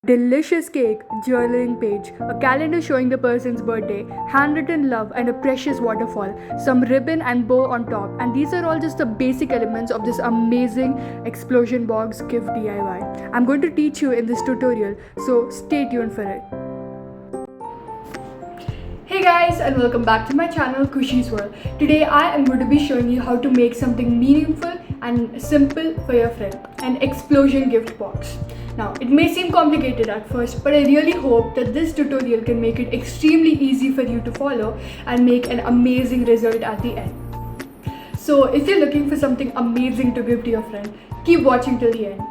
Delicious cake, journaling page, a calendar showing the person's birthday, handwritten love, and a precious waterfall, some ribbon and bow on top. And these are all just the basic elements of this amazing explosion box gift DIY. I'm going to teach you in this tutorial, so stay tuned for it. Hey guys, and welcome back to my channel Kushi's World. Today I am going to be showing you how to make something meaningful and simple for your friend, an explosion gift box. Now, it may seem complicated at first, but I really hope that this tutorial can make it extremely easy for you to follow and make an amazing result at the end. So if you're looking for something amazing to give to your friend, keep watching till the end.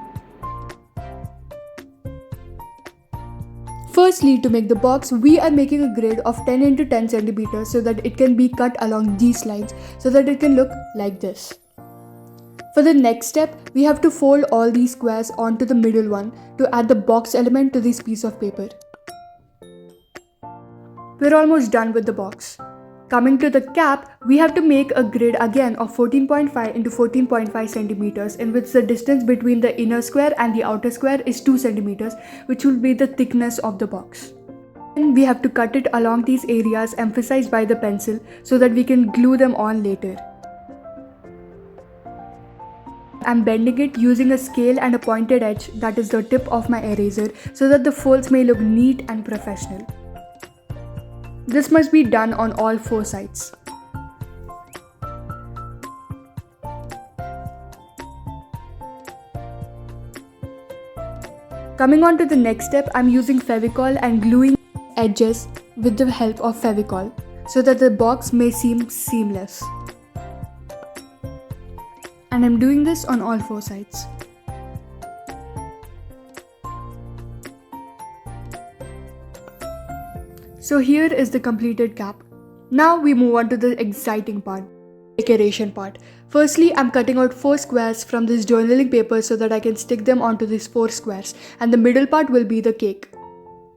Firstly, to make the box, we are making a grid of 10 into 10 centimeters so that it can be cut along these lines so that it can look like this. For the next step, we have to fold all these squares onto the middle one to add the box element to this piece of paper. We're almost done with the box. Coming to the cap, we have to make a grid again of 14.5 into 14.5 centimeters in which the distance between the inner square and the outer square is 2 centimeters, which will be the thickness of the box. And we have to cut it along these areas emphasized by the pencil so that we can glue them on later. I'm bending it using a scale and a pointed edge, that is the tip of my eraser, so that the folds may look neat and professional. This must be done on all 4 sides. Coming on to the next step, I'm using Fevicol and gluing edges with the help of Fevicol so that the box may seem seamless. And I'm doing this on all 4 sides. So here is the completed cap. Now we move on to the exciting part, decoration part. Firstly, I'm cutting out 4 squares from this journaling paper so that I can stick them onto these 4 squares, and the middle part will be the cake.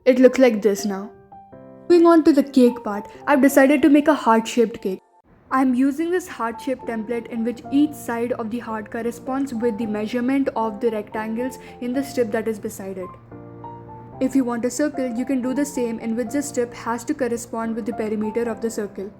It looks like this now. Moving on to the cake part, I've decided to make a heart-shaped cake. I'm using this heart-shaped template in which each side of the heart corresponds with the measurement of the rectangles in the strip that is beside it. If you want a circle, you can do the same in which the strip has to correspond with the perimeter of the circle.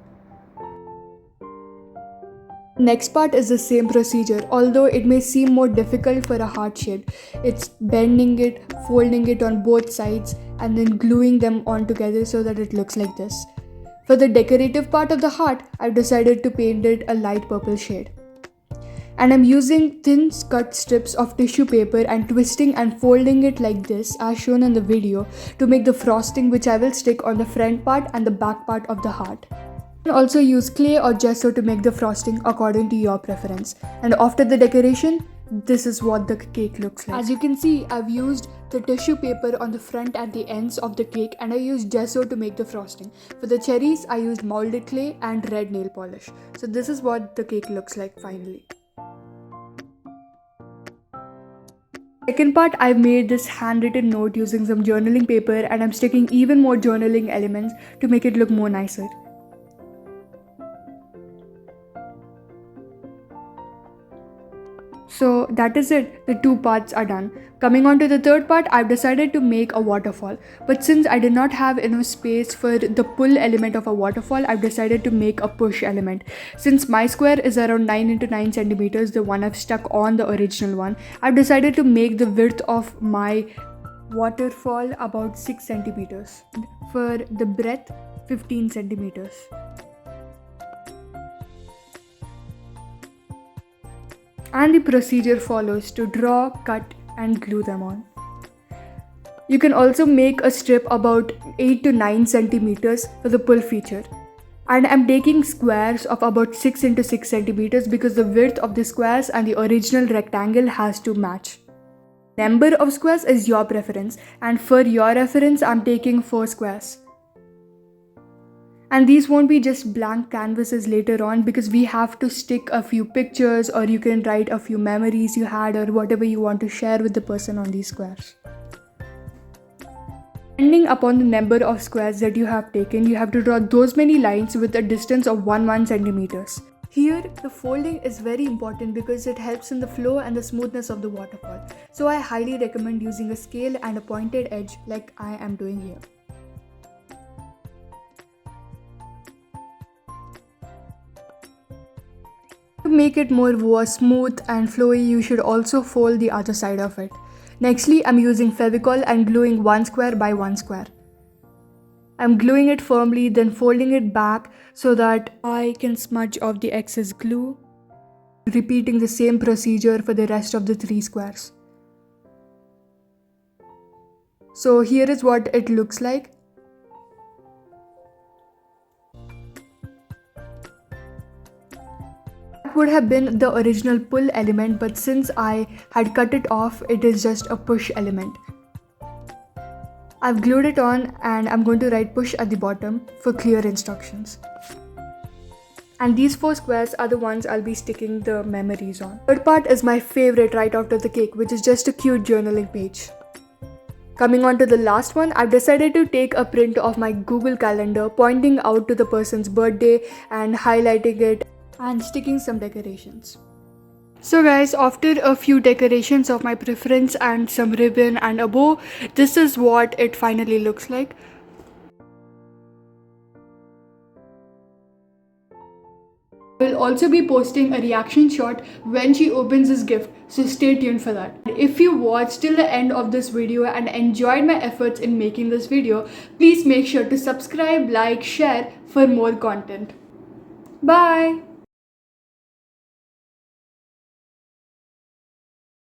Next part is the same procedure, although it may seem more difficult for a heart shape. It's bending it, folding it on both sides, and then gluing them on together so that it looks like this. For the decorative part of the heart, I've decided to paint it a light purple shade. And I'm using thin cut strips of tissue paper and twisting and folding it like this as shown in the video to make the frosting, which I will stick on the front part and the back part of the heart. You can also use clay or gesso to make the frosting according to your preference. And after the decoration, this is what the cake looks like. As you can see, I've used the tissue paper on the front and the ends of the cake, and I used gesso to make the frosting. For the cherries, I used molded clay and red nail polish. So this is what the cake looks like finally. Second part, I've made this handwritten note using some journaling paper, and I'm sticking even more journaling elements to make it look more nicer. So that is it, the 2 parts are done. Coming on to the third part, I've decided to make a waterfall. But since I did not have enough space for the pull element of a waterfall, I've decided to make a push element. Since my square is around 9 into 9 centimeters, the one I've stuck on the original one, I've decided to make the width of my waterfall about 6 centimeters. For the breadth, 15 centimeters. And the procedure follows to draw, cut, and glue them on. You can also make a strip about 8 to 9 centimeters for the pull feature. And I'm taking squares of about 6 into 6 centimeters because the width of the squares and the original rectangle has to match. Number of squares is your preference, and for your reference, I'm taking 4 squares. And these won't be just blank canvases later on because we have to stick a few pictures, or you can write a few memories you had or whatever you want to share with the person on these squares. Depending upon the number of squares that you have taken, you have to draw those many lines with a distance of 1 centimeters. Here, the folding is very important because it helps in the flow and the smoothness of the waterfall. So I highly recommend using a scale and a pointed edge like I am doing here. To make it more smooth and flowy, you should also fold the other side of it. Nextly, I'm using Fevicol and gluing 1 square by 1 square. I'm gluing it firmly, then folding it back so that I can smudge off the excess glue. Repeating the same procedure for the rest of the 3 squares. So here is what it looks like. That would have been the original pull element, but since I had cut it off, it is just a push element. I've glued it on and I'm going to write push at the bottom for clear instructions. And these 4 squares are the ones I'll be sticking the memories on. Third part is my favorite right after the cake, which is just a cute journaling page. Coming on to the last one, I've decided to take a print of my Google Calendar, pointing out to the person's birthday and highlighting it and sticking some decorations. So guys, after a few decorations of my preference and some ribbon and a bow, this is what it finally looks like. I will also be posting a reaction shot when she opens this gift, so stay tuned for that. If you watched till the end of this video and enjoyed my efforts in making this video, please make sure to subscribe, like, share for more content. Bye!